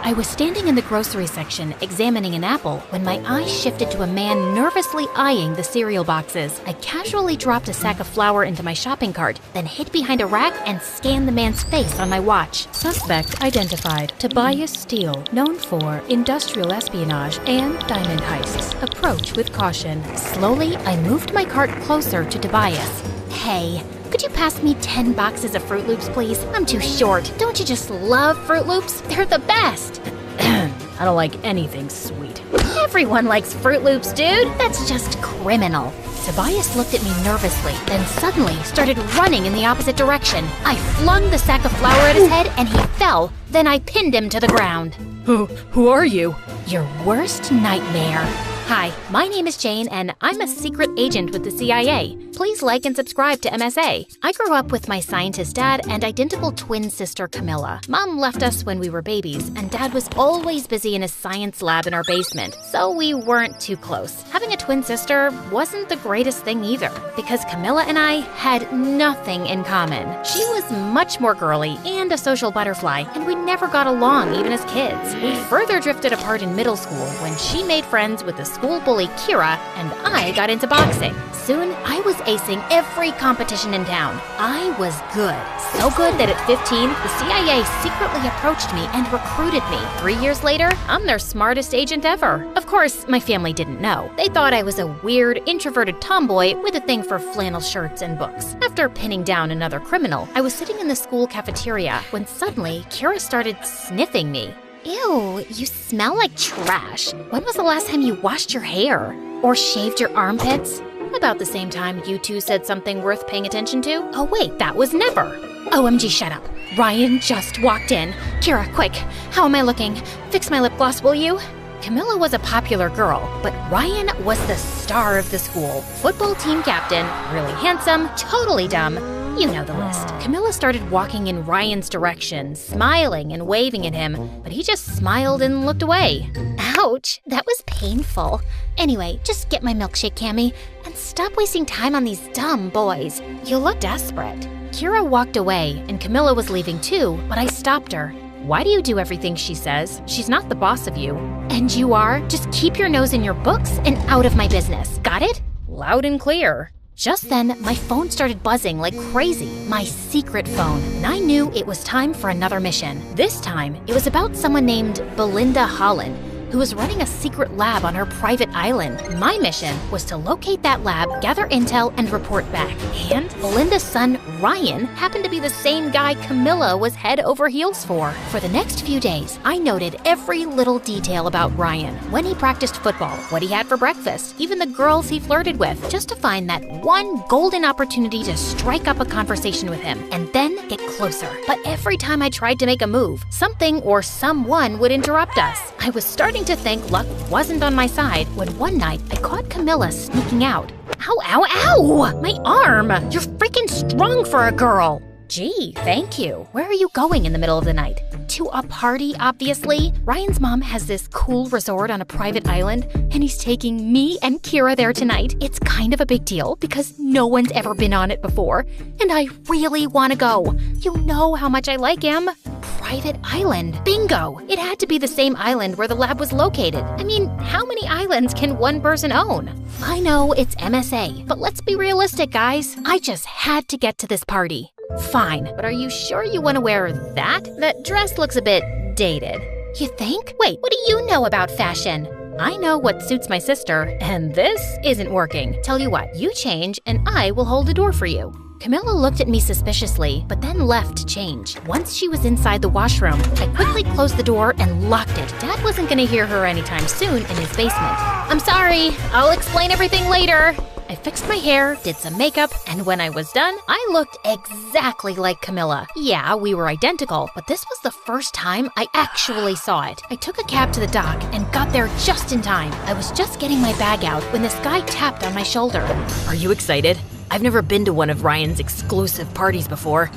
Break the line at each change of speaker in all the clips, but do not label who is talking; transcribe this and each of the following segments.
I was standing in the grocery section examining an apple when my eyes shifted to a man nervously eyeing the cereal boxes. I casually dropped a sack of flour into my shopping cart, then hid behind a rack and scanned the man's face on my watch. Suspect identified: Tobias Steele, known for industrial espionage and diamond heists. Approach with caution. Slowly, I moved my cart closer to Tobias. Hey, could you pass me 10 boxes of Fruit Loops, please? I'm too short. Don't you just love Fruit Loops? They're the best.
I don't like anything sweet.
Everyone likes Fruit Loops, dude. That's just criminal. Tobias looked at me nervously, then suddenly started running in the opposite direction. I flung the sack of flour at his head and he fell. Then I pinned him to the ground.
Who are you?
Your worst nightmare. Hi, my name is Jane, and I'm a secret agent with the CIA. Please like and subscribe to MSA. I grew up with my scientist dad and identical twin sister Camilla. Mom left us when we were babies, and Dad was always busy in his science lab in our basement, so we weren't too close. Having a twin sister wasn't the greatest thing either, because Camilla and I had nothing in common. She was much more girly and a social butterfly, and we never got along even as kids. We further drifted apart in middle school when she made friends with the school bully Kira, and I got into boxing. Soon, I was acing every competition in town. I was good. So good that at 15, the CIA secretly approached me and recruited me. 3 years later, I'm their smartest agent ever. Of course, my family didn't know. They thought I was a weird, introverted tomboy with a thing for flannel shirts and books. After pinning down another criminal, I was sitting in the school cafeteria when suddenly Kira started sniffing me. Ew, you smell like trash. When was the last time you washed your hair? Or shaved your armpits? About the same time you two said something worth paying attention to? Oh wait, that was never. OMG, shut up. Ryan just walked in. Kira, quick, how am I looking? Fix my lip gloss, will you? Camilla was a popular girl, but Ryan was the star of the school. Football team captain, really handsome, totally dumb. You know the list. Camilla started walking in Ryan's direction, smiling and waving at him, but he just smiled and looked away. Ouch, that was painful. Anyway, just get my milkshake, Cammy, and stop wasting time on these dumb boys. You look desperate. Kira walked away, and Camilla was leaving too, but I stopped her. Why do you do everything she says? She's not the boss of you. And you are? Just keep your nose in your books and out of my business. Got it?
Loud and clear.
Just then, my phone started buzzing like crazy. My secret phone. And I knew it was time for another mission. This time, it was about someone named Belinda Holland, who was running a secret lab on her private island. My mission was to locate that lab, gather intel, and report back. And Belinda's son, Ryan, happened to be the same guy Camilla was head over heels for. For the next few days, I noted every little detail about Ryan. When he practiced football, what he had for breakfast, even the girls he flirted with, just to find that one golden opportunity to strike up a conversation with him, and then get closer. But every time I tried to make a move, something or someone would interrupt us. I was starting to think luck wasn't on my side when one night I caught Camilla sneaking out. Ow, ow, ow! My arm! You're freaking strong for a girl! Gee, thank you. Where are you going in the middle of the night? To a party, obviously. Ryan's mom has this cool resort on a private island, and he's taking me and Kira there tonight. It's kind of a big deal because no one's ever been on it before, and I really want to go. You know how much I like him. Private island. Bingo! It had to be the same island where the lab was located. I mean, how many islands can one person own? I know it's MSA, but let's be realistic, guys. I just had to get to this party. Fine, but are you sure you want to wear that? That dress looks a bit dated. You think? Wait, what do you know about fashion? I know what suits my sister, and this isn't working. Tell you what, you change and I will hold the door for you. Camilla looked at me suspiciously, but then left to change. Once she was inside the washroom, I quickly closed the door and locked it. Dad wasn't gonna hear her anytime soon in his basement. I'm sorry, I'll explain everything later. I fixed my hair, did some makeup, and when I was done, I looked exactly like Camilla. Yeah, we were identical, but this was the first time I actually saw it. I took a cab to the dock and got there just in time. I was just getting my bag out when this guy tapped on my shoulder.
Are you excited? I've never been to one of Ryan's exclusive parties before.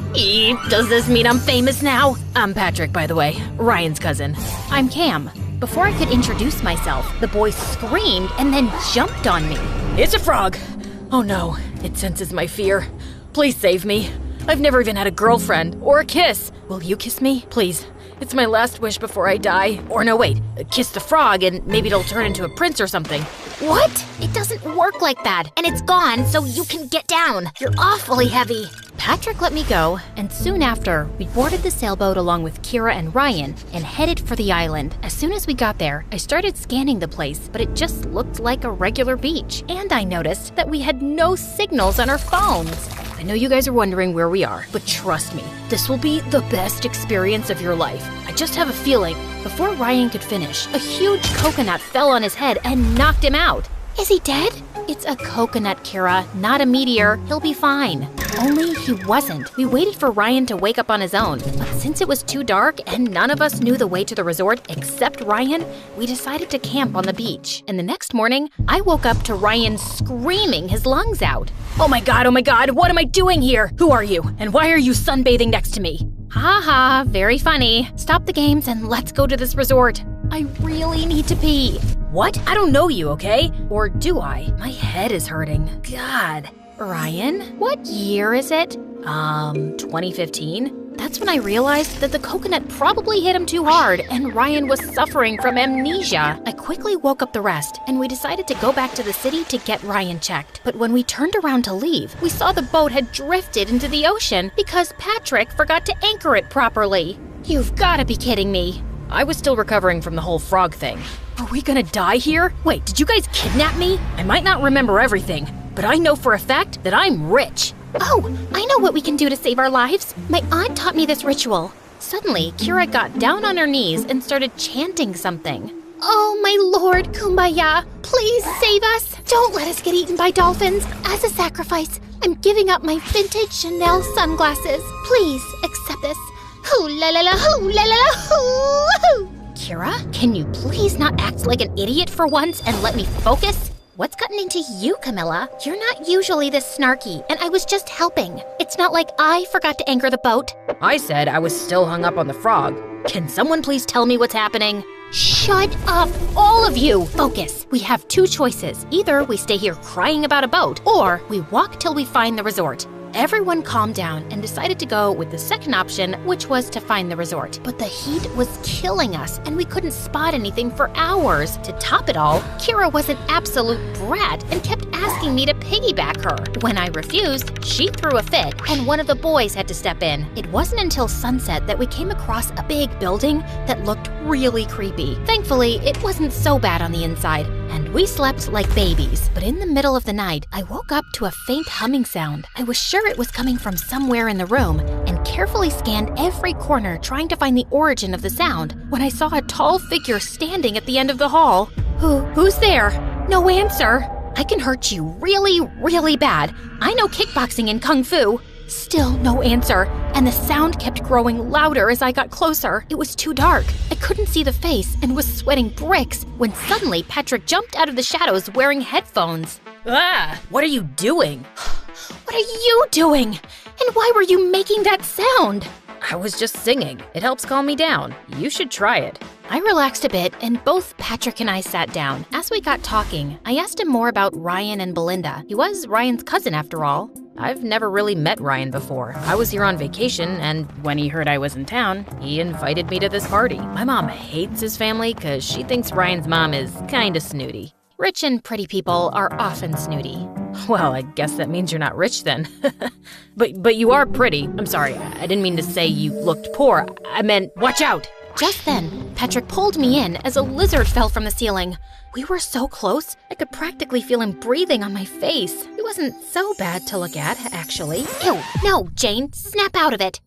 Does this mean I'm famous now? I'm Patrick, by the way, Ryan's cousin.
I'm Cam. Before I could introduce myself, the boy screamed and then jumped on me.
It's a frog! Oh no, it senses my fear. Please save me. I've never even had a girlfriend or a kiss. Will you kiss me? Please. It's my last wish before I die. Or no, wait, kiss the frog and maybe it'll turn into a prince or something.
What? It doesn't work like that, and it's gone, so you can get down. You're awfully heavy. Patrick let me go, and soon after, we boarded the sailboat along with Kira and Ryan and headed for the island. As soon as we got there, I started scanning the place, but it just looked like a regular beach. And I noticed that we had no signals on our phones.
I know you guys are wondering where we are, but trust me, this will be the best experience of your life. I just have a feeling.
Before Ryan could finish, a huge coconut fell on his head and knocked him out. Is he dead? It's a coconut, Kira, not a meteor. He'll be fine. Only he wasn't. We waited for Ryan to wake up on his own, but since it was too dark and none of us knew the way to the resort except Ryan, we decided to camp on the beach. And the next morning, I woke up to Ryan screaming his lungs out.
Oh my god, what am I doing here? Who are you? And why are you sunbathing next to me?
Ha ha, very funny. Stop the games and let's go to this resort. I really need to pee.
What? I don't know you, okay? Or do I? My head is hurting. God.
Ryan, what year is it?
2015?
That's when I realized that the coconut probably hit him too hard and Ryan was suffering from amnesia. I quickly woke up the rest and we decided to go back to the city to get Ryan checked. But when we turned around to leave, we saw the boat had drifted into the ocean because Patrick forgot to anchor it properly. You've got to be kidding me.
I was still recovering from the whole frog thing. Are we gonna die here? Wait, did you guys kidnap me? I might not remember everything, but I know for a fact that I'm rich.
Oh, I know what we can do to save our lives. My aunt taught me this ritual. Suddenly, Kira got down on her knees and started chanting something. Oh, my Lord, Kumbaya, please save us. Don't let us get eaten by dolphins. As a sacrifice, I'm giving up my vintage Chanel sunglasses. Please accept this. Hoo la la la, hoo la la la, hoo. Kira, can you please not act like an idiot for once and let me focus? What's gotten into you, Camilla? You're not usually this snarky, and I was just helping. It's not like I forgot to anchor the boat.
I said I was still hung up on the frog. Can someone please tell me what's happening?
Shut up, all of you! Focus. We have two choices. Either we stay here crying about a boat, or we walk till we find the resort. Everyone calmed down and decided to go with the second option, which was to find the resort. But the heat was killing us, and we couldn't spot anything for hours. To top it all, Kira was an absolute brat and kept asking me to piggyback her. When I refused, she threw a fit, and one of the boys had to step in. It wasn't until sunset that we came across a big building that looked really creepy. Thankfully, it wasn't so bad on the inside, and we slept like babies. But in the middle of the night, I woke up to a faint humming sound. I was sure it was coming from somewhere in the room and carefully scanned every corner trying to find the origin of the sound when I saw a tall figure standing at the end of the hall. Who's there? No answer. I can hurt you really, really bad. I know kickboxing and kung fu. Still no answer, and the sound kept growing louder as I got closer. It was too dark. I couldn't see the face and was sweating bricks when suddenly Patrick jumped out of the shadows wearing headphones.
Ah, what are you doing?
What are you doing? And why were you making that sound?
I was just singing. It helps calm me down. You should try it.
I relaxed a bit, and both Patrick and I sat down. As we got talking, I asked him more about Ryan and Belinda. He was Ryan's cousin, after all.
I've never really met Ryan before. I was here on vacation, and when he heard I was in town, he invited me to this party. My mom hates his family because she thinks Ryan's mom is kinda snooty.
Rich and pretty people are often snooty.
Well, I guess that means you're not rich then. But you are pretty. I'm sorry, I didn't mean to say you looked poor. I meant, watch out!
Just then, Patrick pulled me in as a lizard fell from the ceiling. We were so close, I could practically feel him breathing on my face. It wasn't so bad to look at, actually. Ew, no, Jane, snap out of it.